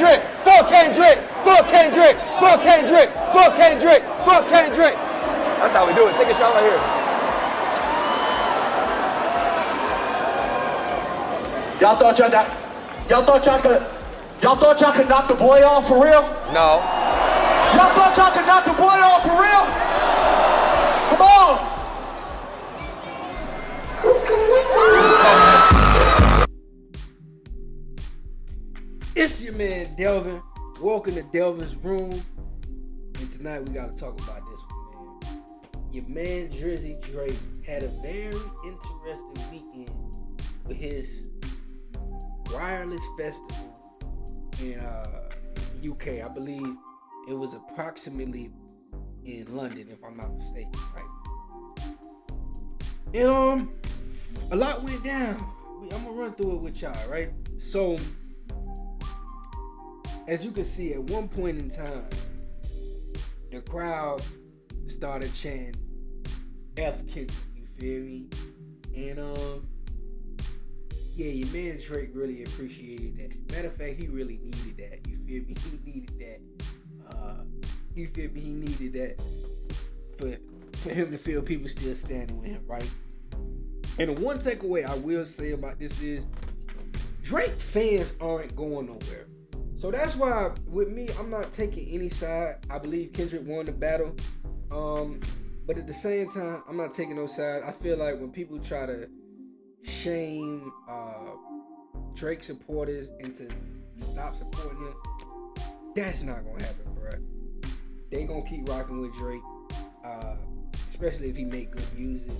Kendrick, fuck Kendrick, fuck Kendrick, fuck Kendrick, fuck Kendrick, fuck Kendrick. That's how we do it. Take a shot right here. Y'all thought y'all could knock the boy off for real? No. Y'all thought y'all could knock the boy off for real? Come on. Who's coming It's your man Delvin. Welcome to Delvin's room. And tonight we gotta talk about this one, man. Your man Drizzy Drake had a very interesting weekend with his wireless festival in UK. I believe it was approximately in London, if I'm not mistaken, right? And a lot went down. I'm gonna run through it with y'all, right? So, as you can see, at one point in time, the crowd started chanting F Kendrick, you feel me? And yeah, your man Drake really appreciated that. Matter of fact, he really needed that. You feel me? He needed that. You feel me? He needed that for him to feel people still standing with him, right? And the one takeaway I will say about this is Drake fans aren't going nowhere. So that's why with me, I'm not taking any side. I believe Kendrick won the battle. But at the same time, I'm not taking no side. I feel like when people try to shame Drake supporters into stop supporting him, that's not gonna happen, bruh. They gonna keep rocking with Drake, especially if he make good music.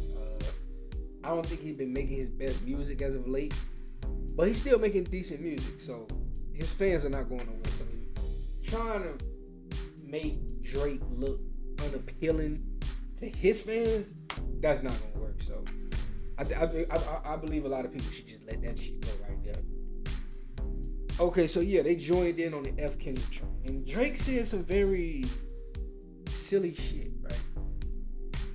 I don't think he's been making his best music as of late, but he's still making decent music, so his fans are not going nowhere. So trying to make Drake look unappealing to his fans, that's not gonna work. So I believe a lot of people should just let that shit go right there. Okay, so yeah, they joined in on the F Kendrick train, and Drake said some very silly shit, right?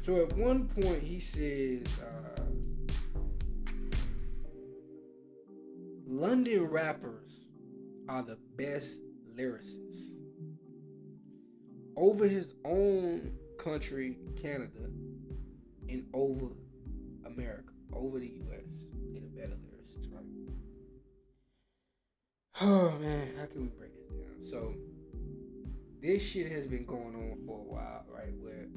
So at one point he says, London rappers are the best lyricists over his own country, Canada, and over America, over the US. They're the better lyricists, right? Oh man, how can we break it down? So this shit has been going on for a while, right? Where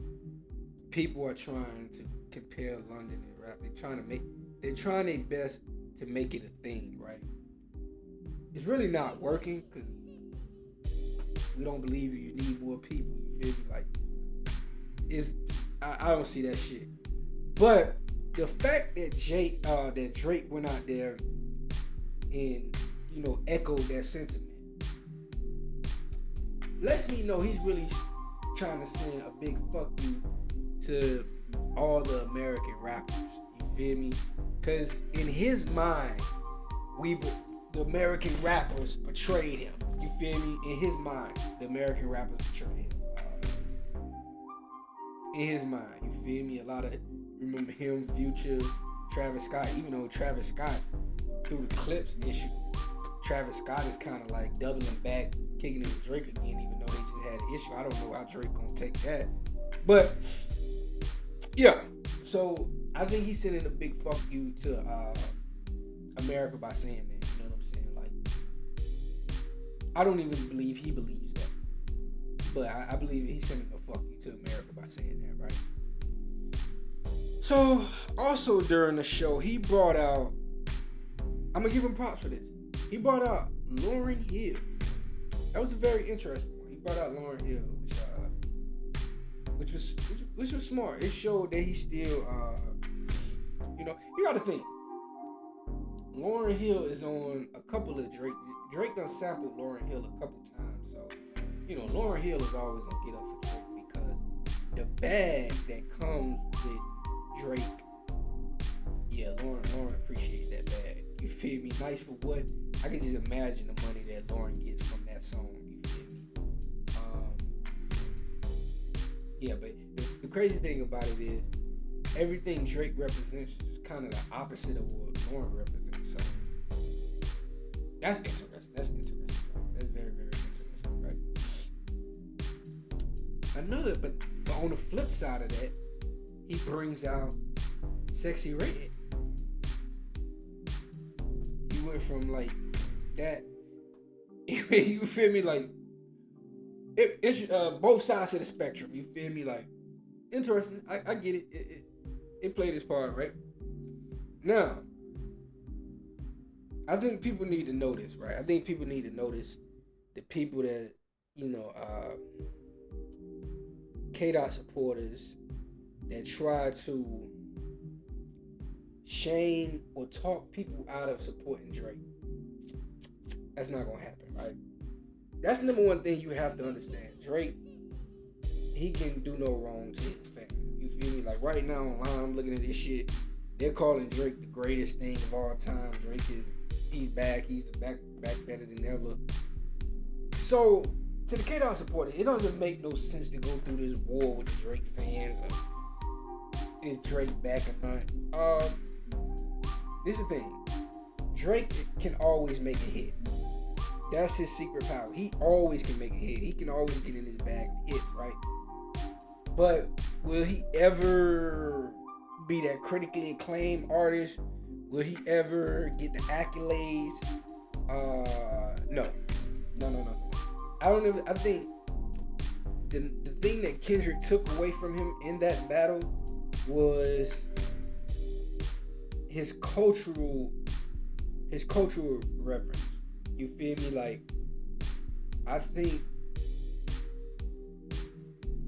people are trying to compare London and rap. They're trying their best to make it a thing, right? It's really not working because we don't believe you need more people. You feel me? Like, I don't see that shit. But the fact that Drake went out there and echoed that sentiment lets me know he's really trying to send a big fuck you to all the American rappers. You feel me? Because in his mind, the American rappers betrayed him. You feel me? In his mind, the American rappers betrayed him. In his mind, you feel me? A lot of, remember him, Future, Travis Scott, even though Travis Scott, through the Clips issue, Travis Scott is kind of like doubling back, kicking it with Drake again, even though they just had an issue. I don't know how Drake gonna take that. But, yeah. So, I think he's sending a big fuck you to America by saying that. You know what I'm saying? Like, I don't even believe he believes that. But I believe he's sending a fuck you to America by saying that, right? So, also during the show, he brought out, I'm going to give him props for this. He brought out Lauryn Hill. That was a very interesting one. He brought out Lauryn Hill, which was smart. It showed that he still, you got to think. Lauryn Hill is on a couple of Drake. Drake done sampled Lauryn Hill a couple times, so Lauryn Hill is always gonna get up for Drake because the bag that comes with Drake. Yeah, Lauryn appreciates that bag. You feel me? Nice for what? I can just imagine the money that Lauryn gets from that song. You feel me? Yeah, but the crazy thing about it is everything Drake represents is kind of the opposite of what Lauryn represents. So that's interesting. That's interesting. Right? That's very, very but on the flip side of that, he brings out Sexy Red. He went from like that. You feel me? Like it's both sides of the spectrum. You feel me? Like interesting. I get it. It played its part, right? Now, I think people need to know this, right? I think people need to notice the people that, K-Dot supporters that try to shame or talk people out of supporting Drake. That's not gonna happen, right? That's the number one thing you have to understand. Drake, he can do no wrong to his fans. You feel me? Like right now online, I'm looking at this shit. They're calling Drake the greatest thing of all time. He's back. He's back better than ever. So to the K-Dot supporters, it doesn't make no sense to go through this war with the Drake fans. Is Drake back or not? This is the thing. Drake can always make a hit. That's his secret power. He always can make a hit. He can always get in his bag of hits, right? But will he ever be that critically acclaimed artist? Will he ever get the accolades? No. I think the thing that Kendrick took away from him in that battle was his cultural reverence. You feel me? Like, I think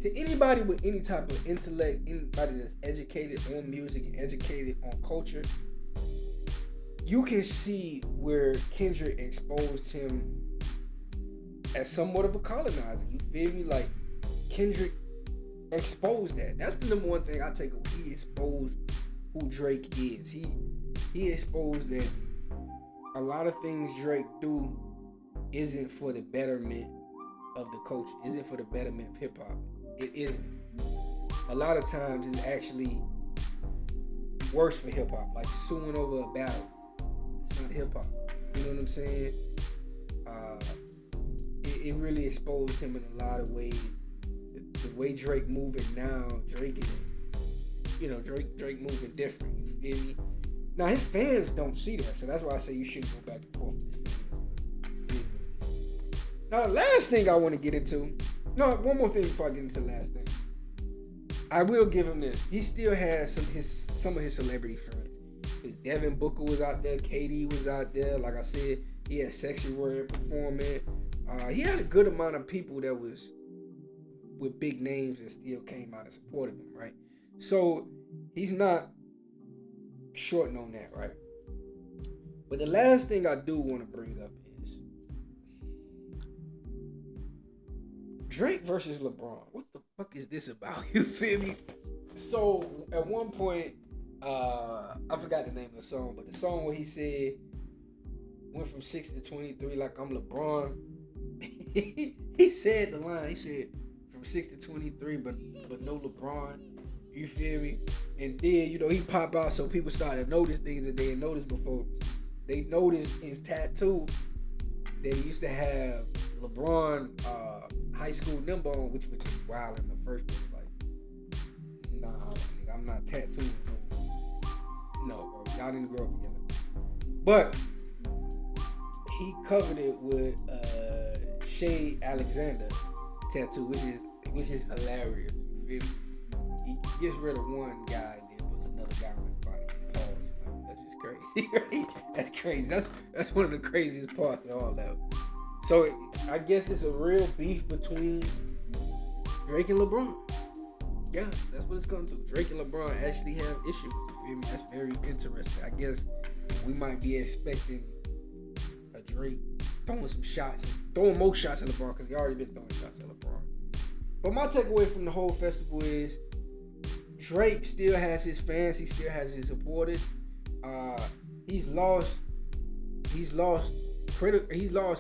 to anybody with any type of intellect, anybody that's educated on music and educated on culture, you can see where Kendrick exposed him as somewhat of a colonizer. You feel me? Like, Kendrick exposed that. That's the number one thing I take away. He exposed who Drake is. He exposed that a lot of things Drake do isn't for the betterment of the culture, isn't for the betterment of hip hop. It isn't. A lot of times it's actually worse for hip hop, like suing over a battle. It's not hip hop. You know what I'm saying? It really exposed him in a lot of ways. The way Drake moving now, Drake moving different. You feel me? Now his fans don't see that, so that's why I say you shouldn't go back and forth with his fans. Now the last thing I want to get into. No, one more thing before I get into the last thing. I will give him this. He still has some of his celebrity friends. His Devin Booker was out there. KD was out there. Like I said, he had Sexy Red performing. He had a good amount of people that was with big names and still came out and supported him, right? So he's not shorting on that, right? But the last thing I do want to bring up is Drake versus LeBron. What the fuck is this about? You feel me? So at one point, I forgot the name of the song, but the song where he said went from 6 to 23 like I'm LeBron. He said the line. He said from 6 to 23, but no LeBron. You feel me? And then he pop out, so people started to notice things that they had noticed before. They noticed his tattoo that he used to have LeBron high school number on, which was just wild in the first place. Like, nah, nigga, I'm not tattooed. No, bro, y'all need to grow up together. But he covered it with Shay Alexander tattoo, which is hilarious. You feel me? He gets rid of one guy and then puts another guy on his body. Pause. That's just crazy, right? That's crazy. That's one of the craziest parts of all that. So I guess it's a real beef between Drake and LeBron. Yeah, that's what it's going to. Drake and LeBron actually have issues. You feel me? That's very interesting. I guess we might be expecting a Drake throwing some shots, throwing more shots at LeBron because he already been throwing shots at LeBron. But my takeaway from the whole festival is Drake still has his fans. He still has his supporters. He's lost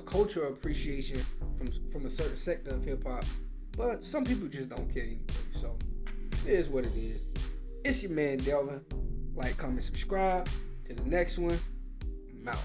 cultural appreciation from a certain sector of hip hop. But some people just don't care anyway. So it is what it is. It's your man Delvin. Like, comment, subscribe. To the next one. I'm out.